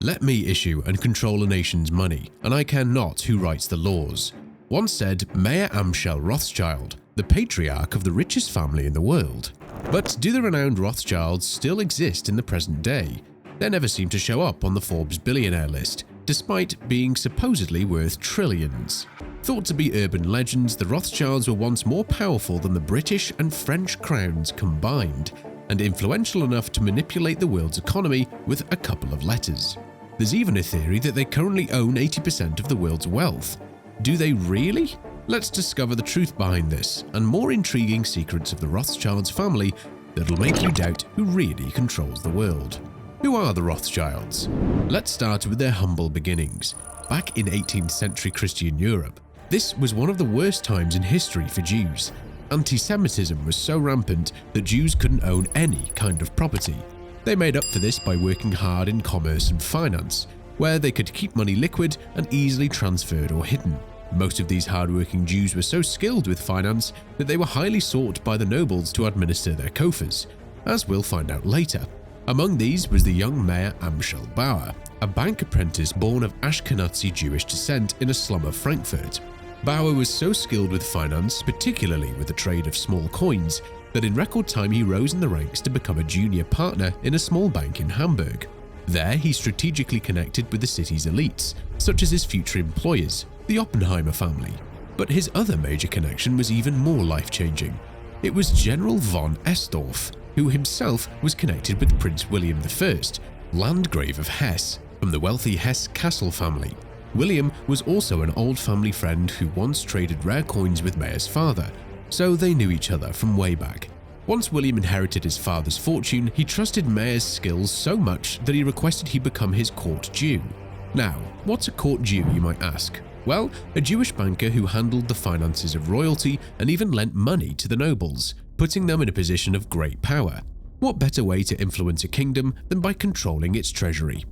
"Let me issue and control a nation's money, and I care not who writes the laws," once said Mayer Amschel Rothschild, the patriarch of the richest family in the world. But do the renowned Rothschilds still exist in the present day? They never seem to show up on the Forbes billionaire list, despite being supposedly worth trillions. Thought to be urban legends, the Rothschilds were once more powerful than the British and French crowns combined, and influential enough to manipulate the world's economy with a couple of letters. There's even a theory that they currently own 80% of the world's wealth. Do they really? Let's discover the truth behind this and more intriguing secrets of the Rothschilds family that'll make you doubt who really controls the world. Who are the Rothschilds? Let's start with their humble beginnings. Back in 18th century Christian Europe, this was one of the worst times in history for Jews. Anti-Semitism was so rampant that Jews couldn't own any kind of property. They made up for this by working hard in commerce and finance, where they could keep money liquid and easily transferred or hidden. Most of these hard-working Jews were so skilled with finance that they were highly sought by the nobles to administer their coffers, as we'll find out later. Among these was the young Mayer Amschel Bauer, a bank apprentice born of Ashkenazi Jewish descent in a slum of Frankfurt. Bauer was so skilled with finance, particularly with the trade of small coins, that in record time he rose in the ranks to become a junior partner in a small bank in Hamburg. There he strategically connected with the city's elites, such as his future employers, the Oppenheimer family. But his other major connection was even more life-changing. It was General von Estorff, who himself was connected with Prince William I, Landgrave of Hesse, from the wealthy Hesse Castle family. William was also an old family friend who once traded rare coins with Mayer's father, so they knew each other from way back. Once William inherited his father's fortune, he trusted Mayer's skills so much that he requested he become his court Jew. Now, what's a court Jew, you might ask? Well, a Jewish banker who handled the finances of royalty and even lent money to the nobles, putting them in a position of great power. What better way to influence a kingdom than by controlling its treasury?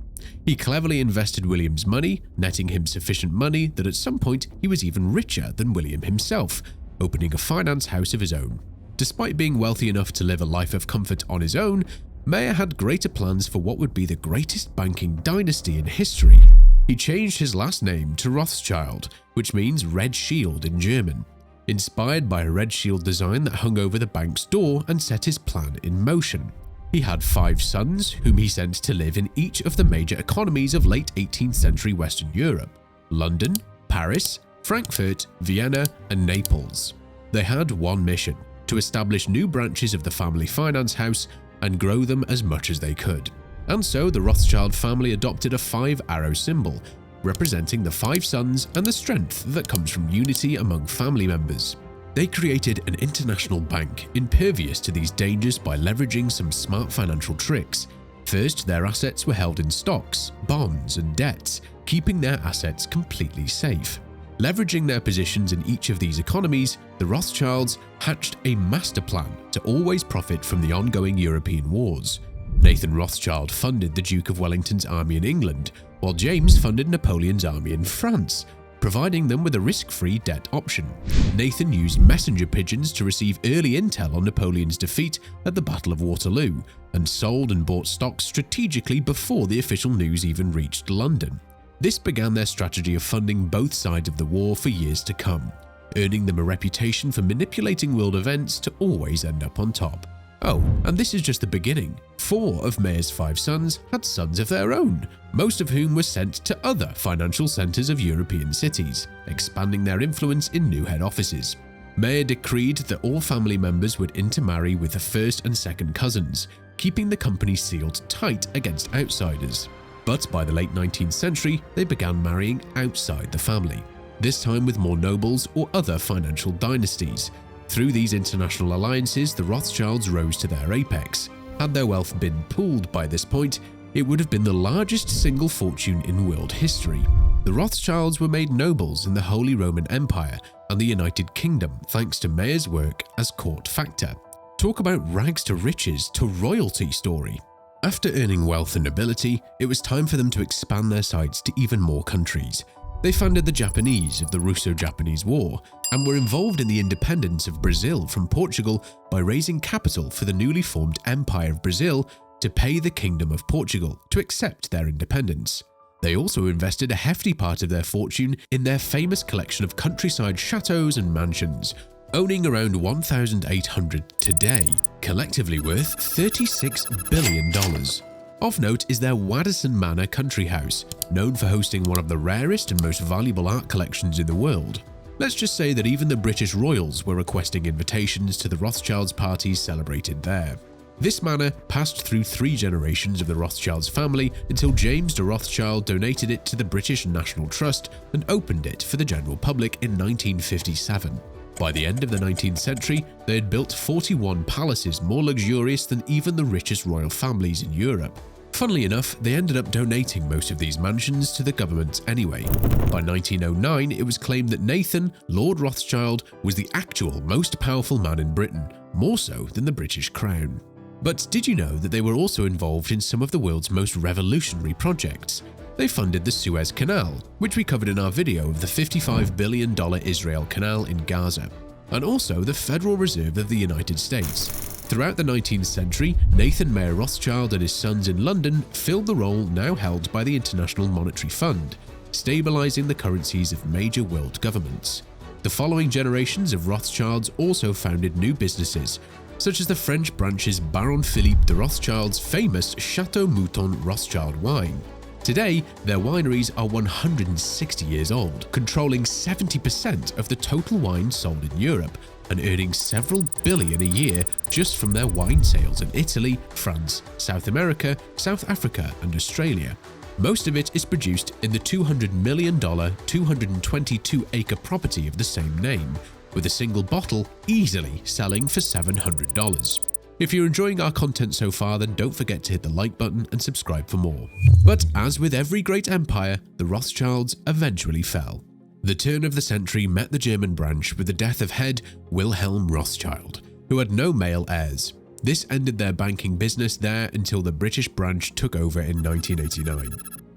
He cleverly invested William's money, netting him sufficient money that at some point he was even richer than William himself, opening a finance house of his own. Despite being wealthy enough to live a life of comfort on his own, Mayer had greater plans for what would be the greatest banking dynasty in history. He changed his last name to Rothschild, which means red shield in German, inspired by a red shield design that hung over the bank's door and set his plan in motion. He had 5 sons whom he sent to live in each of the major economies of late 18th century Western Europe: London, Paris, Frankfurt, Vienna, and Naples. They had one mission: to establish new branches of the family finance house and grow them as much as they could. And so the Rothschild family adopted a 5-arrow symbol, representing the 5 sons and the strength that comes from unity among family members. They created an international bank impervious to these dangers by leveraging some smart financial tricks. First, their assets were held in stocks, bonds, and debts, keeping their assets completely safe. Leveraging their positions in each of these economies, the Rothschilds hatched a master plan to always profit from the ongoing European wars. Nathan Rothschild funded the Duke of Wellington's army in England, while James funded Napoleon's army in France, providing them with a risk-free debt option. Nathan used messenger pigeons to receive early intel on Napoleon's defeat at the Battle of Waterloo, and sold and bought stocks strategically before the official news even reached London. This began their strategy of funding both sides of the war for years to come, earning them a reputation for manipulating world events to always end up on top. Oh, and this is just the beginning. 4 of Mayer's 5 sons had sons of their own, most of whom were sent to other financial centers of European cities, expanding their influence in new head offices. Mayer decreed that all family members would intermarry with the first and second cousins, keeping the company sealed tight against outsiders. But by the late 19th century, they began marrying outside the family, this time with more nobles or other financial dynasties. Through these international alliances, the Rothschilds rose to their apex. Had their wealth been pooled by this point, it would have been the largest single fortune in world history. The Rothschilds were made nobles in the Holy Roman Empire and the United Kingdom thanks to Mayer's work as court factor. Talk about rags to riches to royalty story. After earning wealth and nobility, it was time for them to expand their sites to even more countries. They funded the Japanese of the Russo-Japanese War and were involved in the independence of Brazil from Portugal by raising capital for the newly formed Empire of Brazil to pay the Kingdom of Portugal to accept their independence. They also invested a hefty part of their fortune in their famous collection of countryside chateaux and mansions, owning around 1,800 today, collectively worth $36 billion. Of note is their Waddesdon Manor country house, known for hosting one of the rarest and most valuable art collections in the world. Let's just say that even the British royals were requesting invitations to the Rothschilds parties celebrated there. This manor passed through 3 generations of the Rothschilds family until James de Rothschild donated it to the British National Trust and opened it for the general public in 1957. By the end of the 19th century, they had built 41 palaces more luxurious than even the richest royal families in Europe. Funnily enough, they ended up donating most of these mansions to the government anyway. By 1909, it was claimed that Nathan, Lord Rothschild, was the actual most powerful man in Britain, more so than the British Crown. But did you know that they were also involved in some of the world's most revolutionary projects? They funded the Suez Canal, which we covered in our video of the $55 billion Israel Canal in Gaza, and also the Federal Reserve of the United States. Throughout the 19th century, Nathan Mayer Rothschild and his sons in London filled the role now held by the International Monetary Fund, stabilizing the currencies of major world governments. The following generations of Rothschilds also founded new businesses, such as the French branch's Baron Philippe de Rothschild's famous Chateau Mouton Rothschild wine. Today, their wineries are 160 years old, controlling 70% of the total wine sold in Europe and earning several billion a year just from their wine sales in Italy, France, South America, South Africa, and Australia. Most of it is produced in the $200 million, 222-acre property of the same name, with a single bottle easily selling for $700. If you're enjoying our content so far, then don't forget to hit the like button and subscribe for more. But as with every great empire, the Rothschilds eventually fell. The turn of the century met the German branch with the death of head Wilhelm Rothschild, who had no male heirs. This ended their banking business there until the British branch took over in 1989.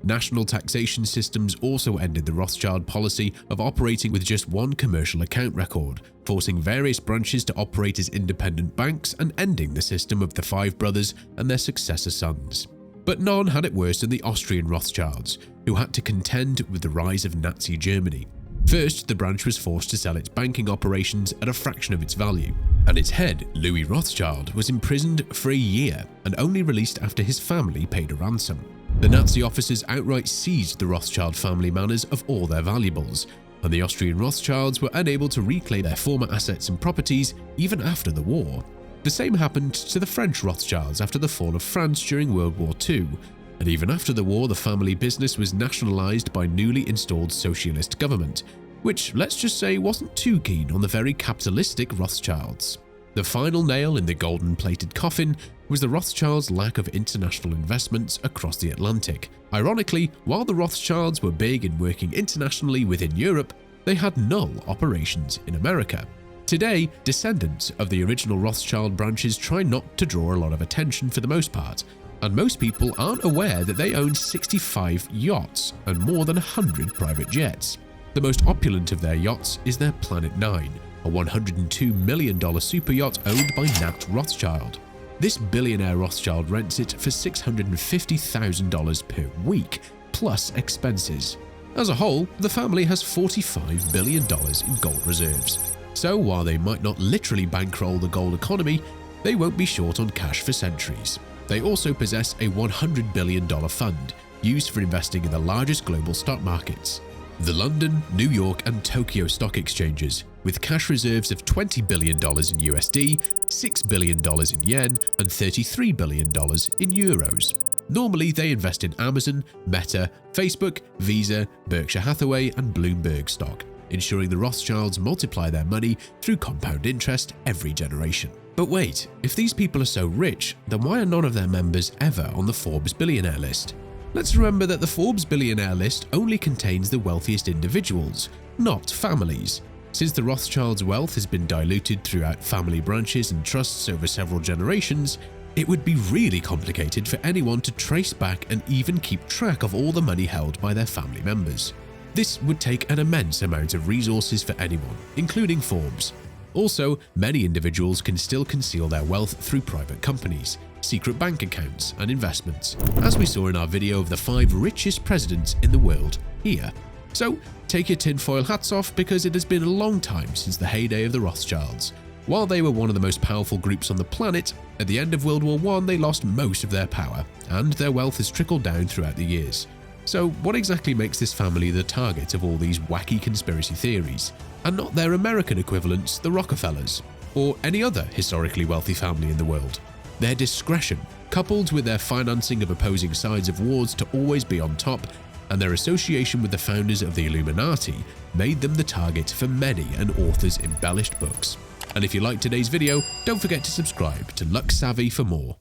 National taxation systems also ended the Rothschild policy of operating with just one commercial account record, forcing various branches to operate as independent banks and ending the system of the 5 brothers and their successor sons. But none had it worse than the Austrian Rothschilds, who had to contend with the rise of Nazi Germany. First, the branch was forced to sell its banking operations at a fraction of its value, and its head, Louis Rothschild, was imprisoned for a year and only released after his family paid a ransom. The Nazi officers outright seized the Rothschild family manors of all their valuables, and the Austrian Rothschilds were unable to reclaim their former assets and properties even after the war. The same happened to the French Rothschilds after the fall of France during World War II, and even after the war, the family business was nationalized by newly installed socialist government, which, let's just say, wasn't too keen on the very capitalistic Rothschilds. The final nail in the golden-plated coffin was the Rothschilds' lack of international investments across the Atlantic. Ironically, while the Rothschilds were big in working internationally within Europe, they had null operations in America. Today, descendants of the original Rothschild branches try not to draw a lot of attention for the most part, and most people aren't aware that they own 65 yachts and more than 100 private jets. The most opulent of their yachts is their Planet 9, a $102 million super yacht owned by Nat Rothschild. This billionaire Rothschild rents it for $650,000 per week, plus expenses. As a whole, the family has $45 billion in gold reserves. So while they might not literally bankroll the gold economy, they won't be short on cash for centuries. They also possess a $100 billion fund, used for investing in the largest global stock markets, the London, New York, and Tokyo stock exchanges, with cash reserves of $20 billion in USD, $6 billion in yen, and $33 billion in euros. Normally, they invest in Amazon, Meta, Facebook, Visa, Berkshire Hathaway, and Bloomberg stock, ensuring the Rothschilds multiply their money through compound interest every generation. But wait, if these people are so rich, then why are none of their members ever on the Forbes billionaire list? Let's remember that the Forbes billionaire list only contains the wealthiest individuals, not families. Since the Rothschilds' wealth has been diluted throughout family branches and trusts over several generations, it would be really complicated for anyone to trace back and even keep track of all the money held by their family members. This would take an immense amount of resources for anyone, including Forbes. Also, many individuals can still conceal their wealth through private companies, secret bank accounts, and investments, as we saw in our video of the 5 richest presidents in the world here. So take your tinfoil hats off, because it has been a long time since the heyday of the Rothschilds. While they were one of the most powerful groups on the planet, at the end of World War I they lost most of their power, and their wealth has trickled down throughout the years. So what exactly makes this family the target of all these wacky conspiracy theories, and not their American equivalents, the Rockefellers, or any other historically wealthy family in the world? Their discretion, coupled with their financing of opposing sides of wars to always be on top, and their association with the founders of the Illuminati, made them the target for many an author's embellished books. And if you liked today's video, don't forget to subscribe to Lux Savvy for more.